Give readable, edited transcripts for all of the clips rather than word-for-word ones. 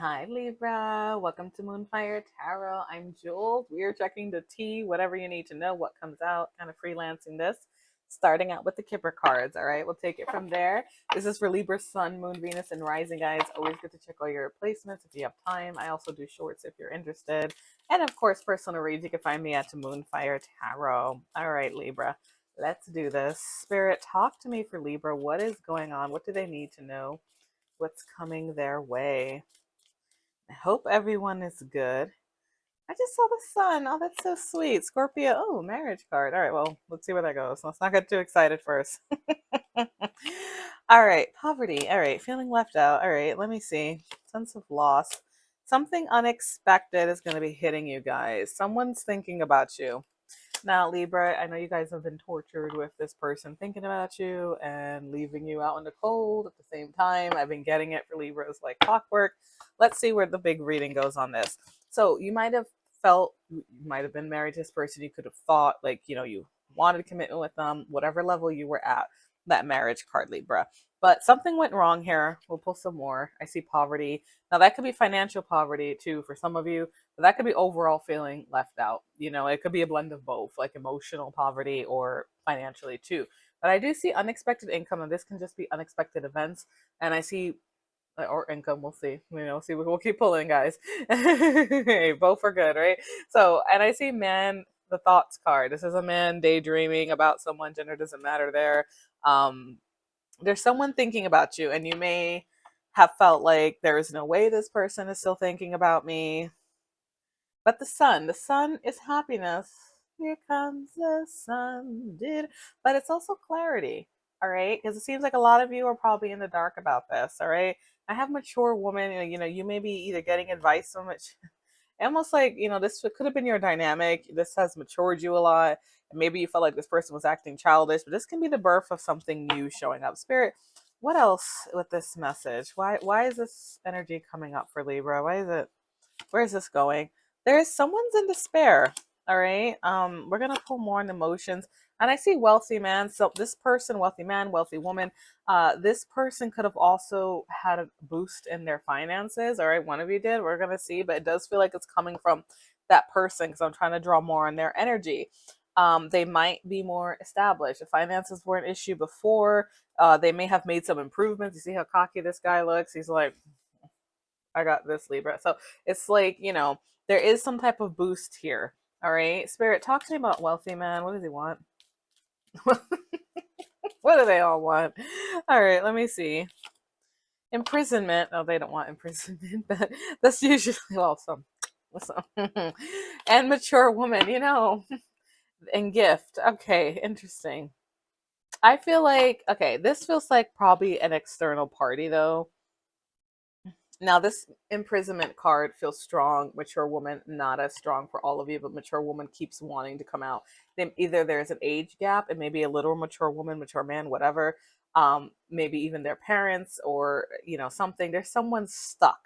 Hi Libra, welcome to Moonfire Tarot. I'm Jules. We are checking the tea, whatever you need to know, what comes out, kind of freelancing this. Starting out with the Kipper cards, all right? We'll take it from there. This is for Libra, Sun, Moon, Venus, and Rising, guys. Always good to check all your placements if you have time. I also do shorts if you're interested. And of course, personal reads, you can find me at Moonfire Tarot. All right, Libra, let's do this. Spirit, talk to me for Libra. What is going on? What do they need to know? What's coming their way? I hope everyone is good. I just saw the sun. Oh, that's so sweet. Scorpio. Oh, marriage card. All right, well, let's see where that goes. Let's not get too excited first. All right, poverty. All right, feeling left out. All right, let me see. Sense of loss. Something unexpected is going to be hitting you guys. Someone's thinking about you. Now, Libra, I know you guys have been tortured with this person thinking about you and leaving you out in the cold at the same time. I've been getting it for Libras like clockwork. Let's see where the big reading goes on this. So, you might have felt, you might have been married to this person. You could have thought, like, you wanted commitment with them, whatever level you were at, that marriage card, Libra. But something went wrong here. We'll pull some more. I see poverty. Now, that could be financial poverty too for some of you, but that could be overall feeling left out. It could be a blend of both, like emotional poverty or financially too. But I do see unexpected income, and this can just be unexpected events. And I see, or income, we'll see. See, we'll keep pulling, guys. Hey, both are good, right? So, and I see man, the thoughts card. This is a man daydreaming about someone. Gender doesn't matter there. Um, there's someone thinking about you, and you may have felt like there is no way this person is still thinking about me. But the sun is happiness. Here comes the sun, did, but it's also clarity. All right, because it seems like a lot of you are probably in the dark about this. All right, I have mature woman. You may be either getting advice from it, almost like this could have been your dynamic. This has matured you a lot, and maybe you felt like this person was acting childish. But this can be the birth of something new showing up. Spirit, what else with this message? Why is this energy coming up for Libra? Why is it? Where is this going? There's someone's in despair. All right. We're gonna pull more in emotions. And I see wealthy man. So this person, wealthy man, wealthy woman, this person could have also had a boost in their finances. All right, one of you did. We're gonna see, but it does feel like it's coming from that person because I'm trying to draw more on their energy. They might be more established. The finances were an issue before. They may have made some improvements. You see how cocky this guy looks? He's like, I got this, Libra. So it's like, there is some type of boost here. All right. Spirit, talk to me about wealthy man. What does he want? What do they all want? All right, let me see. Imprisonment. Oh, they don't want imprisonment, but that's usually awesome. And mature woman, and gift. Okay, interesting. I feel like, okay, this feels like probably an external party though. Now, this imprisonment card feels strong. Mature woman, not as strong for all of you, but mature woman keeps wanting to come out. Then either there's an age gap, and maybe a little mature woman, mature man, whatever. Maybe even their parents, or something. There's someone stuck.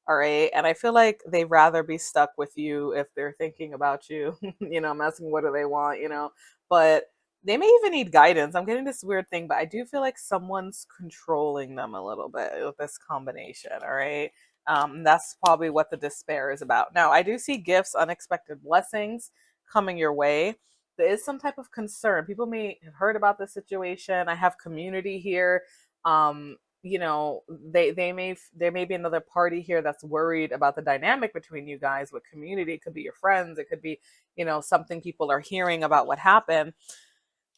All right, and I feel like they'd rather be stuck with you if they're thinking about you. I'm asking what do they want, but they may even need guidance. I'm getting this weird thing, but I do feel like someone's controlling them a little bit with this combination. All right. That's probably what the despair is about. Now, I do see gifts, unexpected blessings coming your way. There is some type of concern. People may have heard about this situation. I have community here. There may be another party here that's worried about the dynamic between you guys with community. It could be your friends. It could be, something people are hearing about what happened,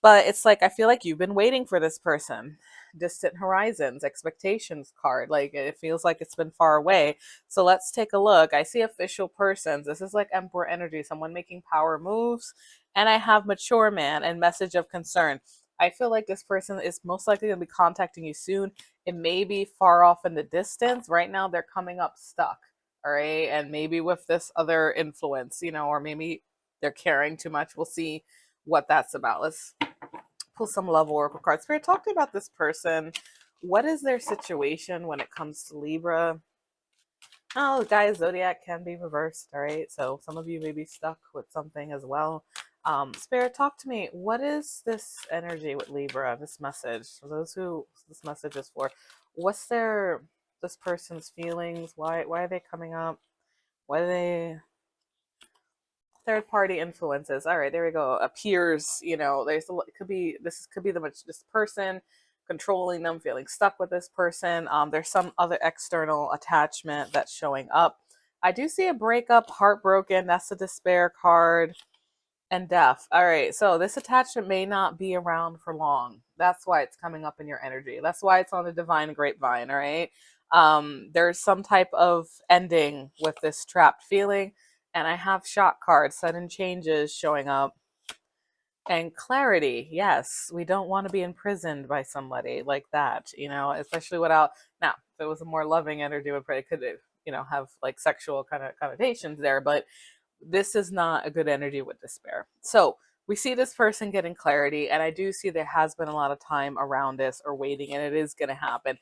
but it's like I feel like you've been waiting for this person. Distant horizons, expectations card. Like it feels like it's been far away. So let's take a look. I see official persons. This is like Emperor energy, someone making power moves. And I have mature man and message of concern. I feel like this person is most likely going to be contacting you soon. It may be far off in the distance. Right now, they're coming up stuck. All right. And maybe with this other influence, or maybe they're caring too much. We'll see what that's about. Let's pull some love oracle cards. Spirit, talk to me about this person. What is their situation when it comes to Libra? Oh, guys, zodiac can be reversed. All right, so some of you may be stuck with something as well. Spirit, talk to me. What is this energy with Libra? This message for those who this message is for. What's their this person's feelings? Why are they coming up? Why are they third party influences? All right, there we go. Appears, it could be this person controlling them, feeling stuck with this person. There's some other external attachment that's showing up. I do see a breakup, heartbroken. That's the despair card. And death. All right. So this attachment may not be around for long. That's why it's coming up in your energy. That's why it's on the divine grapevine. All right. There's some type of ending with this trapped feeling. And I have shock cards, sudden changes showing up. And clarity. Yes. We don't want to be imprisoned by somebody like that, especially without. Now, if it was a more loving energy, it could, have like sexual kind of connotations there. But this is not a good energy with despair. So we see this person getting clarity, and I do see there has been a lot of time around this or waiting, and it is going to happen.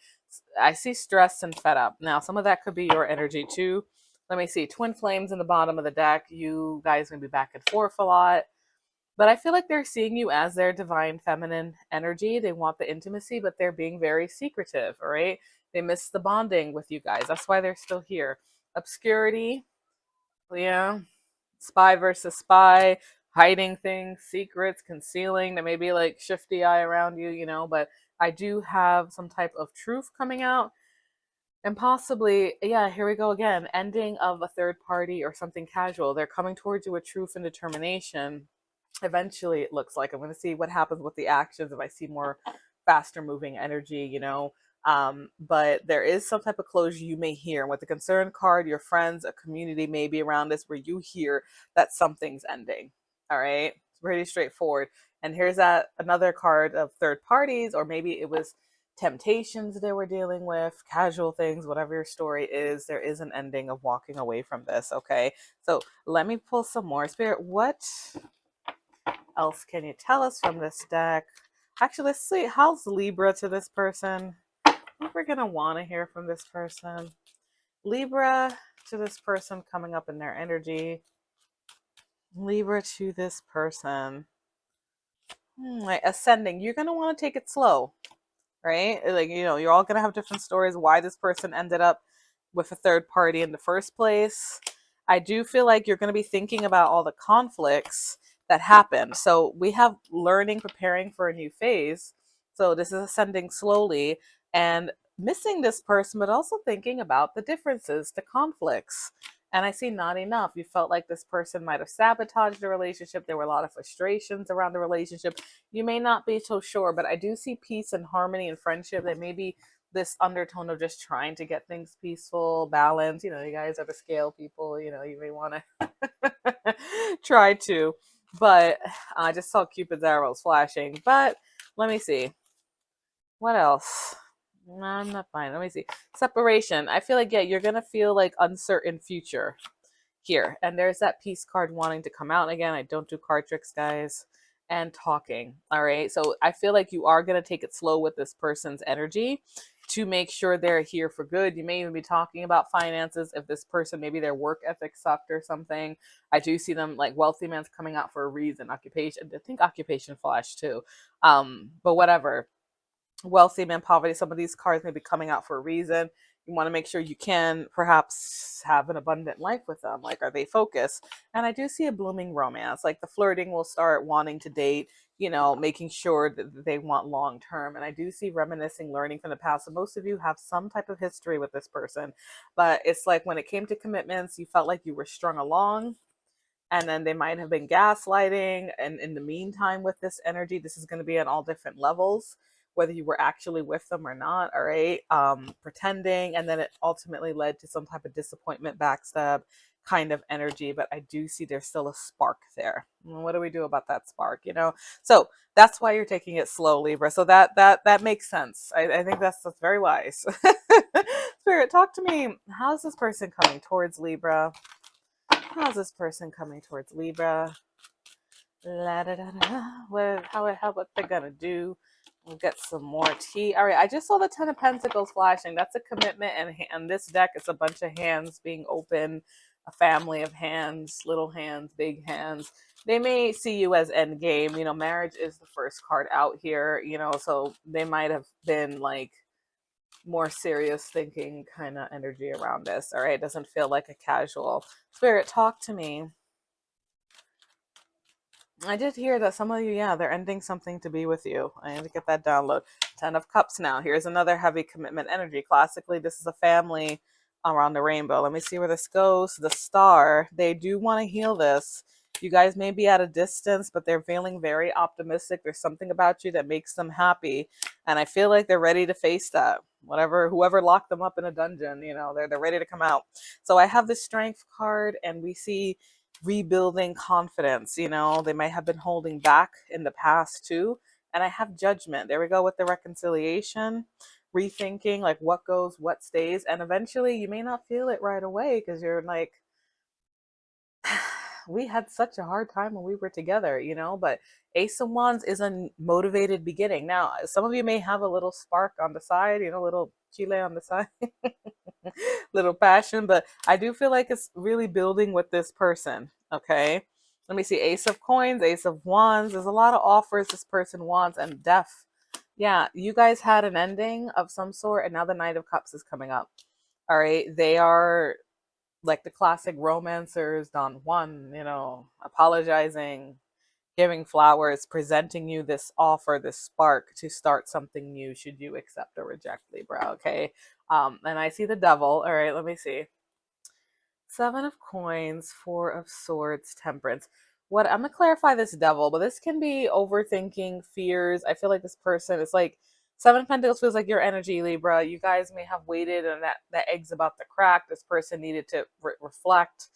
I see stress and fed up. Now, some of that could be your energy too. Let me see. Twin flames in the bottom of the deck. You guys going to be back and forth a lot. But I feel like they're seeing you as their divine feminine energy. They want the intimacy, but they're being very secretive, all right? They miss the bonding with you guys. That's why they're still here. Obscurity, yeah. Spy versus spy, hiding things, secrets, concealing. There may be like shifty eye around you, but I do have some type of truth coming out. And possibly, yeah, here we go again. Ending of a third party or something casual. They're coming towards you with truth and determination. Eventually, it looks like I'm going to see what happens with the actions if I see more faster moving energy. But there is some type of closure you may hear. And with the concern card, your friends, a community may be around this where you hear that something's ending. All right. It's pretty straightforward. And here's that another card of third parties, or maybe it was temptations they were dealing with, casual things, whatever your story is, there is an ending of walking away from this. Okay. So let me pull some more. Spirit, what else can you tell us from this deck? Actually, let's see. How's Libra to this person? What we're going to want to hear from this person. Libra to this person coming up in their energy. Libra to this person. Like ascending. You're going to want to take it slow, right? Like, you're all going to have different stories why this person ended up with a third party in the first place. I do feel like you're going to be thinking about all the conflicts that happened. So we have learning, preparing for a new phase. So this is ascending slowly and missing this person, but also thinking about the differences, the conflicts. And I see not enough. You felt like this person might have sabotaged the relationship. There were a lot of frustrations around the relationship. You may not be so sure, but I do see peace and harmony and friendship. That maybe this undertone of just trying to get things peaceful, balance. You guys are the scale people. You may want to try to. But I just saw Cupid's arrows flashing. But let me see. What else? No, I'm not fine. Let me see. Separation. I feel like, yeah, you're going to feel like uncertain future here. And there's that peace card wanting to come out. And again, I don't do card tricks, guys. And talking. All right. So I feel like you are going to take it slow with this person's energy to make sure they're here for good. You may even be talking about finances. If this person, maybe their work ethic sucked or something. I do see them like wealthy man's coming out for a reason. Occupation. I think occupation flash too. But whatever. Wealthy man, poverty. Some of these cards may be coming out for a reason. You want to make sure you can perhaps have an abundant life with them. Like, are they focused? And I do see a blooming romance. Like the flirting will start, wanting to date, making sure that they want long term. And I do see reminiscing, learning from the past. So most of you have some type of history with this person. But it's like when it came to commitments, you felt like you were strung along. And then they might have been gaslighting. And in the meantime, with this energy, this is going to be on all different levels, whether you were actually with them or not. All right. Pretending. And then it ultimately led to some type of disappointment, backstab kind of energy. But I do see there's still a spark there. What do we do about that spark? So that's why you're taking it slow, Libra. So that makes sense. I think that's very wise. Spirit, talk to me. How's this person coming towards Libra? How's this person coming towards Libra? What they're gonna do? We'll get some more tea. All right, I just saw the Ten of Pentacles flashing. That's a commitment, and this deck is a bunch of hands being open, a family of hands, little hands, big hands. They may see you as end game. Marriage is the first card out here. So they might have been like more serious thinking kind of energy around this. All right. It doesn't feel like a casual. Spirit, talk to me. I did hear that some of you, yeah, they're ending something to be with you. I need to get that download. 10 of Cups now. Here's another heavy commitment energy. Classically, this is a family around the rainbow. Let me see where this goes. The Star. They do want to heal this. You guys may be at a distance, but they're feeling very optimistic. There's something about you that makes them happy. And I feel like they're ready to face that. Whoever locked them up in a dungeon, they're ready to come out. So I have the Strength card, and we see rebuilding confidence. They might have been holding back in the past too. And I have Judgment. There we go with the reconciliation, rethinking like what goes, what stays. And eventually you may not feel it right away because you're like, we had such a hard time when we were together, but Ace of Wands is a motivated beginning. Now, some of you may have a little spark on the side, little chile on the side, little passion, but I do feel like it's really building with this person. Okay. Let me see. Ace of Coins, Ace of Wands. There's a lot of offers this person wants, and Death. Yeah, you guys had an ending of some sort, and now the Knight of Cups is coming up. All right. They are like the classic romancers, Don Juan, apologizing, giving flowers, presenting you this offer, this spark to start something new. Should you accept or reject, Libra? Okay. And I see the Devil. All right, let me see. 7 of Coins, 4 of Swords, Temperance. What I'm gonna clarify this Devil, but this can be overthinking, fears. I feel like this person is like 7 of Pentacles feels like your energy, Libra. You guys may have waited, and that egg's about to crack. This person needed to reflect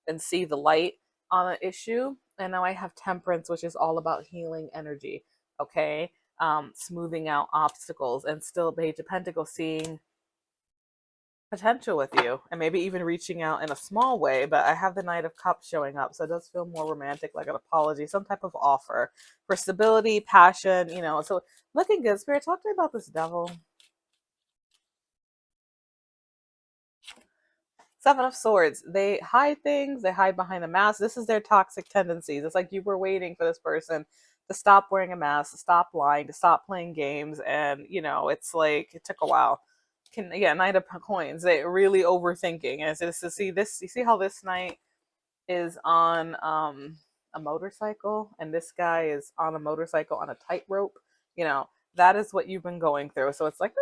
and see the light on an issue. And now I have Temperance, which is all about healing energy. Okay, smoothing out obstacles, and still Page of Pentacles, seeing potential with you and maybe even reaching out in a small way. But I have the Knight of Cups showing up, so it does feel more romantic, like an apology, some type of offer for stability, passion, so looking good. Spirit, talk to me about this Devil. 7 of Swords. They hide things, they hide behind a mask. This is their toxic tendencies. It's like you were waiting for this person to stop wearing a mask, to stop lying, to stop playing games, and it's like it took a while. Knight of Coins. They really overthinking. And so to see this, you see how this knight is on a motorcycle, and this guy is on a motorcycle on a tightrope. That is what you've been going through. So it's like,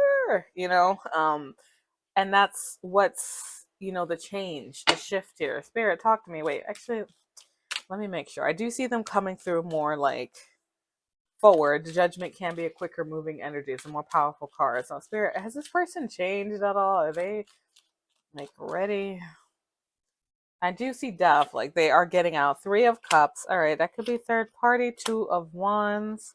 and that's what's the change, the shift here. Spirit, talk to me. Wait, actually, let me make sure. I do see them coming through more like forward. Judgment can be a quicker moving energy. It's a more powerful card. So Spirit, has this person changed at all? Are they like ready? I do see Death. Like they are getting out. 3 of Cups. All right, that could be third party. 2 of Wands.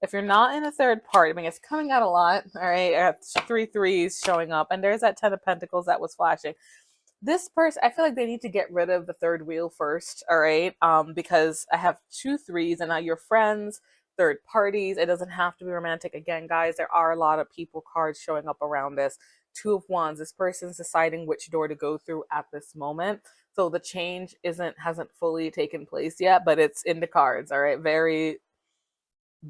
If you're not in a third party, I mean, it's coming out a lot. All right, I have 3 threes showing up, and there's that 10 of Pentacles that was flashing. This person, I feel like they need to get rid of the third wheel first. All right, because I have 2 threes, and now your friends, third parties. It doesn't have to be romantic. Again, guys, there are a lot of people cards showing up around this. 2 of Wands. This person's deciding which door to go through at this moment. So the change hasn't fully taken place yet, but it's in the cards. All right, very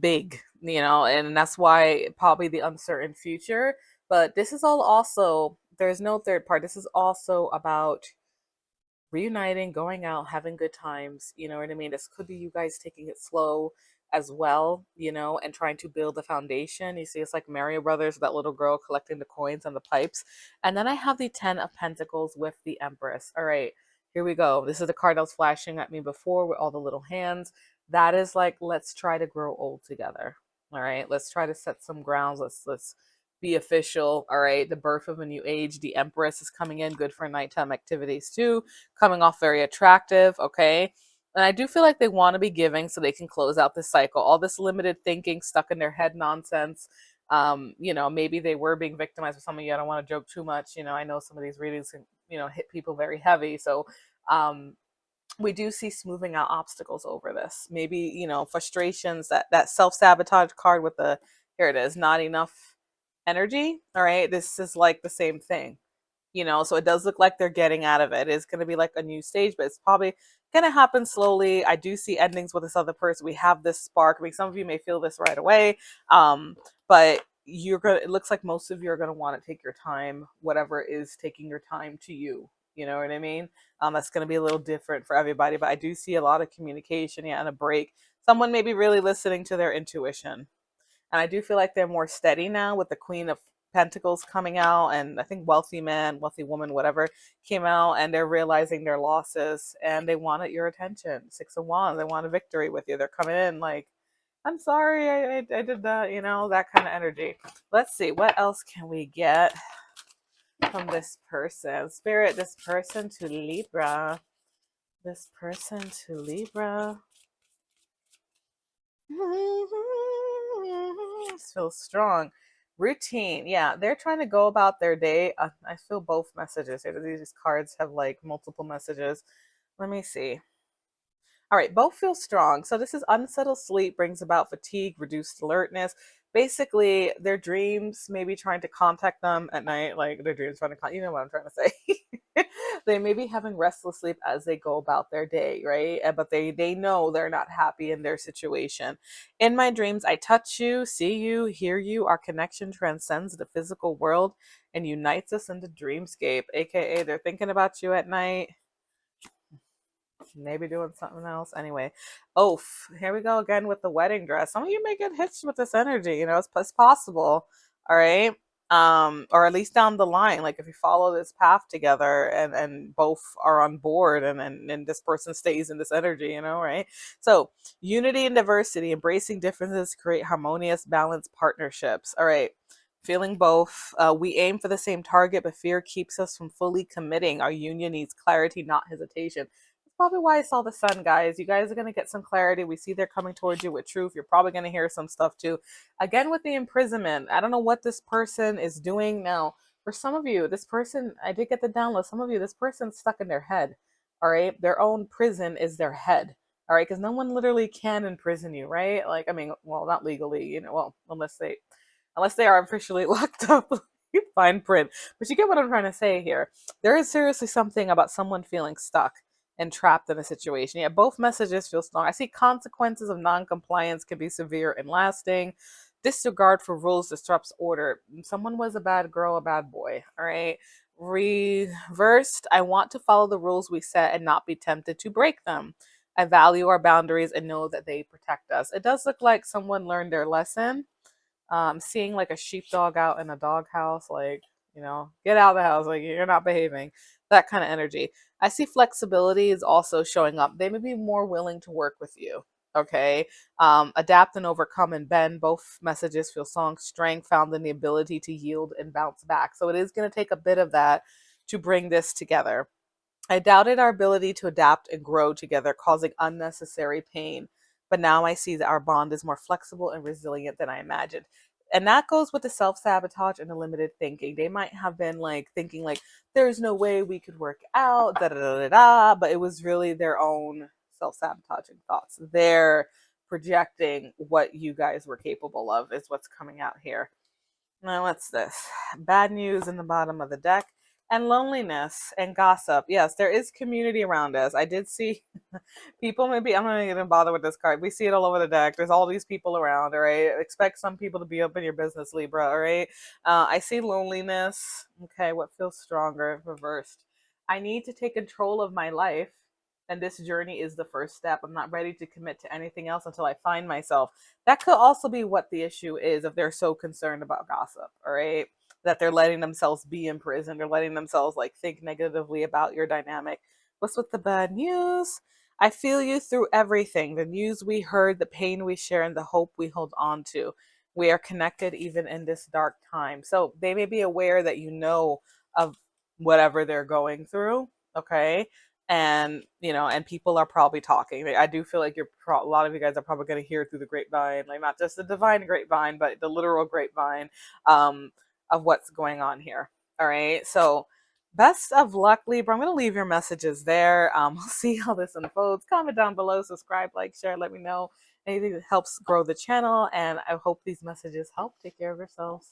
big, and that's why probably the uncertain future. But this is all also, there's no third part. This is also about reuniting, going out, having good times. You know what I mean? This could be you guys taking it slow as well, and trying to build a foundation. You see, it's like Mario Brothers, that little girl collecting the coins and the pipes. And then I have the 10 of Pentacles with the Empress. All right, here we go. This is the card that was flashing at me before with all the little hands. That is like, let's try to grow old together. All right, let's try to set some grounds. Let's be official. All right, the birth of a new age. The Empress is coming in, good for nighttime activities too, coming off very attractive. Okay, and I do feel like they want to be giving so they can close out this cycle. All this limited thinking, stuck in their head nonsense. Maybe they were being victimized with some of you. I don't want to joke too much. I know some of these readings can, hit people very heavy. So we do see smoothing out obstacles over this. Maybe, frustrations, that self-sabotage card with the, here it is, not enough energy. All right. This is like the same thing. So it does look like they're getting out of it. It's going to be like a new stage, but it's probably going to happen slowly. I do see endings with this other person. We have this spark. I mean, some of you may feel this right away. But it looks like most of you are gonna want to take your time, whatever is taking your time to you. You know what I mean? That's gonna be a little different for everybody, but I do see a lot of communication, yeah, and a break. Someone may be really listening to their intuition. And I do feel like they're more steady now with the Queen of Pentacles coming out, and I think wealthy man, wealthy woman, whatever, came out, and they're realizing their losses and they wanted your attention. Six of Wands, they want a victory with you. They're coming in like, I'm sorry, I did that, you know, that kind of energy. Let's see, what else can we get from this person? Spirit, this person to Libra. This person to Libra. This feels strong. Routine. Yeah, they're trying to go about their day. I feel both messages here. These cards have like multiple messages. Let me see. All right, both feel strong. So this is unsettled sleep brings about fatigue, reduced alertness. Basically, their dreams maybe trying to contact them at night, like their dreams trying to you know what I'm trying to say. They may be having restless sleep as they go about their day, right? But they know they're not happy in their situation. In my dreams, I touch you, see you, hear you. Our connection transcends the physical world and unites us in the dreamscape. AKA, they're thinking about you at night, maybe doing something else. Anyway, oaf. Here we go again with the wedding dress. Some of you may get hitched with this energy. You know, it's possible. All right. Or at least down the line, like if you follow this path together and both are on board and this person stays in this energy, you know, right? So unity and diversity, embracing differences, create harmonious, balanced partnerships. All right. Feeling both. We aim for the same target, but fear keeps us from fully committing. Our union needs clarity, not hesitation. Probably why I saw the sun, guys. You guys are going to get some clarity. We see they're coming towards you with truth. You're probably going to hear some stuff too. Again, with the imprisonment, I don't know what this person is doing now. For some of you, this person, I did get the download. Some of you, this person's stuck in their head. All right. Their own prison is their head. All right. Because no one literally can imprison you, right? Like, I mean, well, not legally, you know, well, unless they are officially locked up. Fine print. But you get what I'm trying to say here. There is seriously something about someone feeling stuck and trapped in a situation. Yeah, both messages feel strong. I see consequences of non-compliance can be severe and lasting. Disregard for rules disrupts order. Someone was a bad girl, a bad boy. All right. Reversed, I want to follow the rules we set and not be tempted to break them. I value our boundaries and know that they protect us. It does look like someone learned their lesson. Seeing like a sheepdog out in a doghouse, like, you know, get out of the house, like you're not behaving, that kind of energy. I see flexibility is also showing up. They may be more willing to work with you. Okay. Adapt and overcome and bend. Both messages feel strong. Strength found in the ability to yield and bounce back. So it is going to take a bit of that to bring this together. I doubted our ability to adapt and grow together, causing unnecessary pain. But now I see that our bond is more flexible and resilient than I imagined. And that goes with the self sabotage and the limited thinking. They might have been like thinking, like, there's no way we could work out, da da da da da. But it was really their own self sabotaging thoughts. They're projecting what you guys were capable of, is what's coming out here. Now, what's this? Bad news in the bottom of the deck. And loneliness and gossip. Yes, there is community around us. I did see people, maybe, I'm not even going to bother with this card. We see it all over the deck. There's all these people around, all right? Expect some people to be up in your business, Libra, all right? I see loneliness. Okay, what feels stronger? Reversed. I need to take control of my life. And this journey is the first step. I'm not ready to commit to anything else until I find myself. That could also be what the issue is if they're so concerned about gossip, all right? That they're letting themselves be imprisoned or letting themselves like think negatively about your dynamic. What's with the bad news? I feel you through everything. The news we heard, the pain we share, and the hope we hold on to. We are connected even in this dark time. So they may be aware that you know of whatever they're going through, okay? And you know, and people are probably talking. I do feel like a lot of you guys are probably going to hear through the grapevine, like not just the divine grapevine, but the literal grapevine, of what's going on here. All right, so best of luck, Libra. I'm going to leave your messages there. We'll see how this unfolds. Comment down below, subscribe, like, share, let me know anything that helps grow the channel, and I hope these messages help. Take care of yourselves.